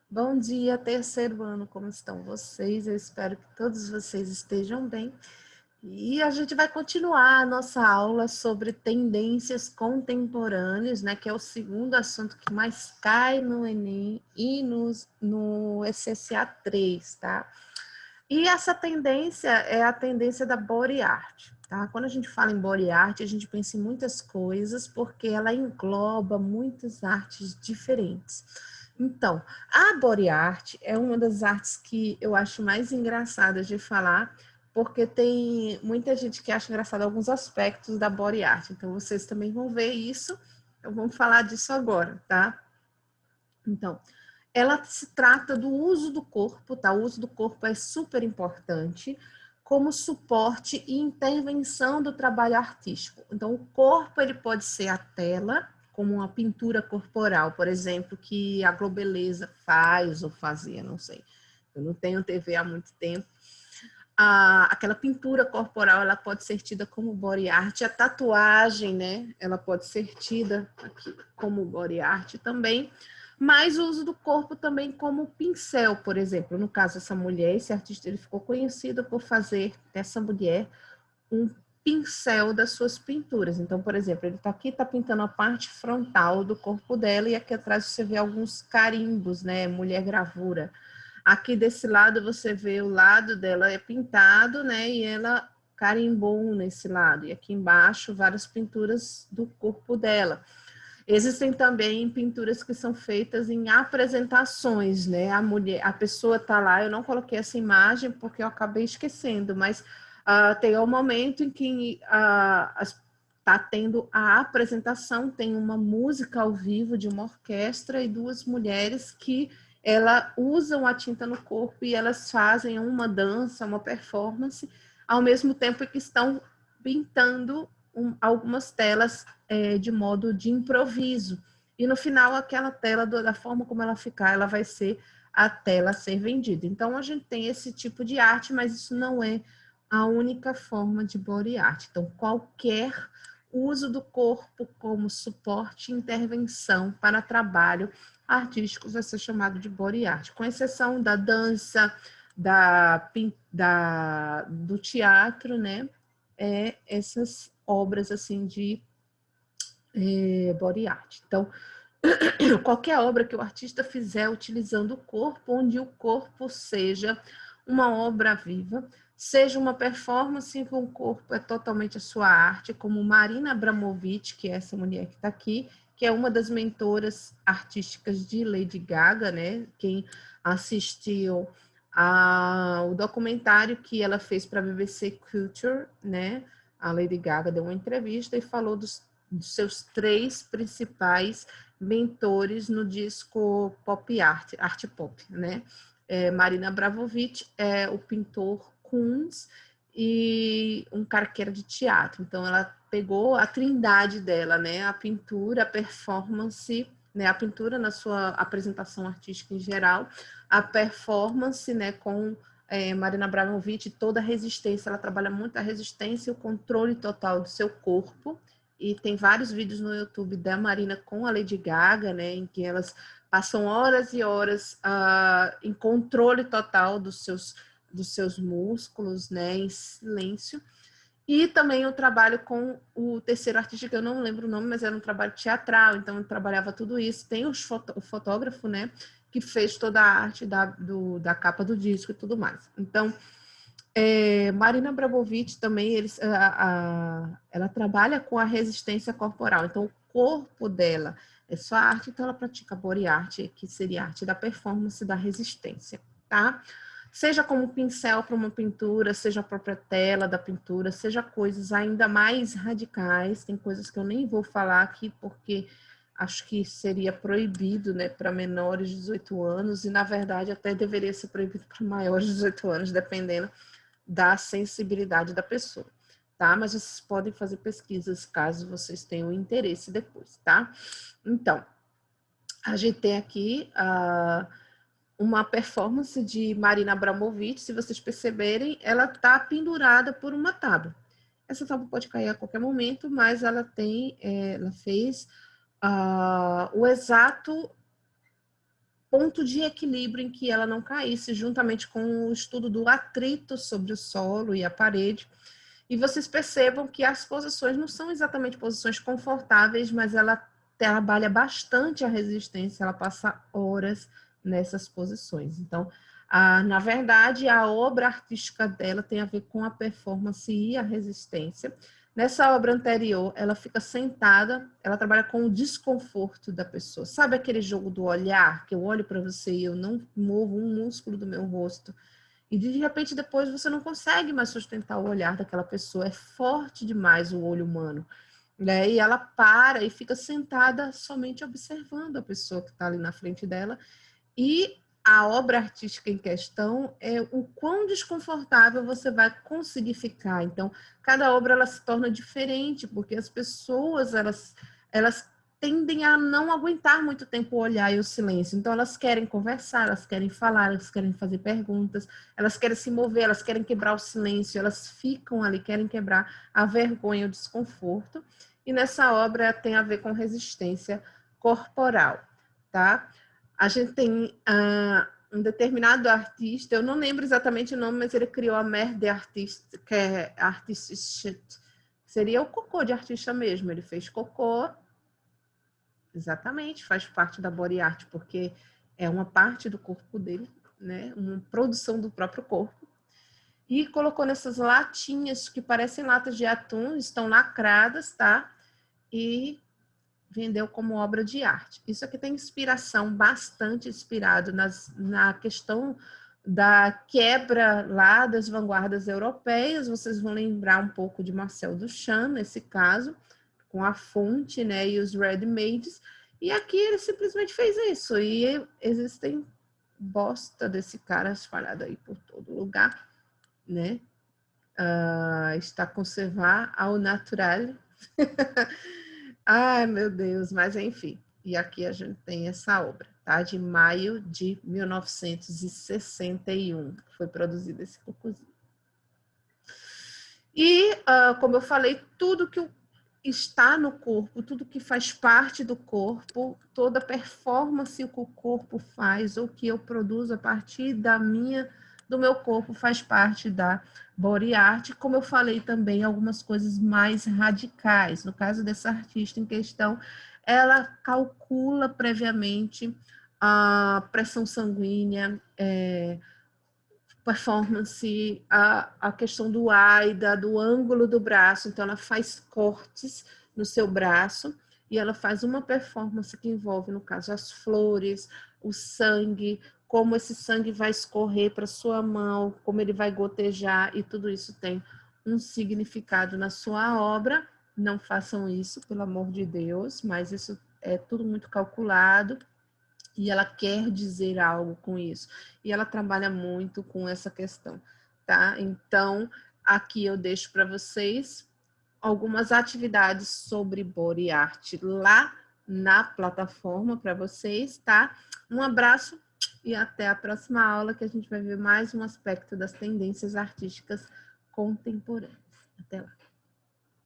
Bom dia, terceiro ano, como estão vocês? Eu espero que todos vocês estejam bem. E a gente vai continuar a nossa aula sobre tendências contemporâneas, né? Que é o segundo assunto que mais cai no Enem e no SSA 3, tá? E essa tendência é a tendência da body art, tá? Quando a gente fala em body art, a gente pensa em muitas coisas, porque ela engloba muitas artes diferentes. Então, a body art é uma das artes que eu acho mais engraçadas de falar, porque tem muita gente que acha engraçado alguns aspectos da body art. Então, vocês também vão ver isso. Então, vamos falar disso agora, tá? Então, ela se trata do uso do corpo, tá? O uso do corpo é super importante como suporte e intervenção do trabalho artístico. Então, o corpo ele pode ser a tela, como uma pintura corporal, por exemplo, que a Globeleza faz ou fazia, não sei. Eu não tenho TV há muito tempo. Aquela pintura corporal, ela pode ser tida como body art. A tatuagem, né? Ela pode ser tida aqui como body art também. Mas o uso do corpo também como pincel, por exemplo. No caso dessa mulher, esse artista ele ficou conhecido por fazer dessa mulher um pincel das suas pinturas. Então, por exemplo, ele está aqui, está pintando a parte frontal do corpo dela e aqui atrás você vê alguns carimbos, né? Mulher gravura. Aqui desse lado você vê o lado dela é pintado, né? E ela carimbou um nesse lado. E aqui embaixo várias pinturas do corpo dela. Existem também pinturas que são feitas em apresentações, né? A pessoa está lá, eu não coloquei essa imagem porque eu acabei esquecendo, mas tem um momento em que está tendo a apresentação, tem uma música ao vivo de uma orquestra e duas mulheres que elas usam a tinta no corpo e elas fazem uma dança, uma performance, ao mesmo tempo que estão pintando algumas telas de modo de improviso. E no final, aquela tela, da forma como ela ficar, ela vai ser a tela a ser vendida. Então, a gente tem esse tipo de arte, mas isso não é a única forma de body art. Então, qualquer uso do corpo como suporte e intervenção para trabalho artístico vai ser chamado de body art, com exceção da dança, do teatro, né? Essas obras assim de body art. Então, qualquer obra que o artista fizer utilizando o corpo, onde o corpo seja uma obra viva, seja uma performance em que o corpo é totalmente a sua arte, como Marina Abramovic, que é essa mulher que está aqui, que é uma das mentoras artísticas de Lady Gaga, né? Quem assistiu ao documentário que ela fez para a BBC Culture, né? A Lady Gaga deu uma entrevista e falou dos seus três principais mentores no disco pop art, art pop, né? Marina Abramovic é o pintor Koons e um cara que era de teatro. Então, ela pegou a trindade dela, né? A pintura, a performance, né? A pintura na sua apresentação artística em geral, a performance, né? Com Marina Abramovic, toda a resistência, ela trabalha muito a resistência e o controle total do seu corpo, e tem vários vídeos no YouTube da Marina com a Lady Gaga, né, em que elas passam horas e horas em controle total dos seus músculos, né, em silêncio. E também eu trabalho com o terceiro artista, que eu não lembro o nome, mas era um trabalho teatral, então eu trabalhava tudo isso. Tem o fotógrafo, né, que fez toda a arte da capa do disco e tudo mais. Então, Marina Abramovic também, ela trabalha com a resistência corporal. Então, o corpo dela é só arte, então ela pratica body art, que seria a arte da performance da resistência, tá? Seja como pincel para uma pintura, seja a própria tela da pintura, seja coisas ainda mais radicais. Tem coisas que eu nem vou falar aqui, porque acho que seria proibido, né, para menores de 18 anos, e na verdade até deveria ser proibido para maiores de 18 anos, dependendo da sensibilidade da pessoa, tá? Mas vocês podem fazer pesquisas caso vocês tenham interesse depois, tá? Então, a gente tem aqui uma performance de Marina Abramovic. Se vocês perceberem, ela está pendurada por uma tábua. Essa tábua pode cair a qualquer momento, mas ela fez o exato ponto de equilíbrio em que ela não caísse, juntamente com o estudo do atrito sobre o solo e a parede. E vocês percebam que as posições não são exatamente posições confortáveis, mas ela trabalha bastante a resistência, ela passa horas nessas posições. Então, na verdade, a obra artística dela tem a ver com a performance e a resistência. Nessa obra anterior, ela fica sentada, ela trabalha com o desconforto da pessoa. Sabe aquele jogo do olhar, que eu olho para você e eu não movo um músculo do meu rosto? E de repente depois você não consegue mais sustentar o olhar daquela pessoa. É forte demais o olho humano, né? E ela para e fica sentada somente observando a pessoa que está ali na frente dela. E a obra artística em questão é o quão desconfortável você vai conseguir ficar. Então, cada obra ela se torna diferente, porque as pessoas elas tendem a não aguentar muito tempo o olhar e o silêncio. Então, elas querem conversar, elas querem falar, elas querem fazer perguntas, elas querem se mover, elas querem quebrar o silêncio, elas ficam ali, querem quebrar a vergonha, o desconforto. E nessa obra tem a ver com resistência corporal, tá? A gente tem um determinado artista, eu não lembro exatamente o nome, mas ele criou a Merde Artist, que é Artist, seria o cocô de artista mesmo. Ele fez cocô, exatamente, faz parte da body art, porque é uma parte do corpo dele, né? Uma produção do próprio corpo. E colocou nessas latinhas que parecem latas de atum, estão lacradas, tá? E vendeu como obra de arte. Isso aqui tem inspiração, bastante inspirado na questão da quebra lá das vanguardas europeias. Vocês vão lembrar um pouco de Marcel Duchamp, nesse caso, com a fonte, né, e os ready-mades. E aqui ele simplesmente fez isso. E existem bosta desse cara espalhado aí por todo lugar, né? Está conservar ao natural. Ai, meu Deus, mas enfim. E aqui a gente tem essa obra, tá? De maio de 1961. Foi produzido esse cocôzinho. E, como eu falei, tudo que está no corpo, tudo que faz parte do corpo, toda performance que o corpo faz, ou que eu produzo a partir do meu corpo, faz parte da body art. Como eu falei também, algumas coisas mais radicais. No caso dessa artista em questão, ela calcula previamente a pressão sanguínea, performance, a questão do AIDA, do ângulo do braço. Então, ela faz cortes no seu braço e ela faz uma performance que envolve, no caso, as flores, o sangue, como esse sangue vai escorrer para sua mão, como ele vai gotejar, e tudo isso tem um significado na sua obra. Não façam isso, pelo amor de Deus, mas isso é tudo muito calculado. E ela quer dizer algo com isso. E ela trabalha muito com essa questão, tá? Então, aqui eu deixo para vocês algumas atividades sobre body art lá na plataforma para vocês, tá? Um abraço e até a próxima aula, que a gente vai ver mais um aspecto das tendências artísticas contemporâneas. Até lá.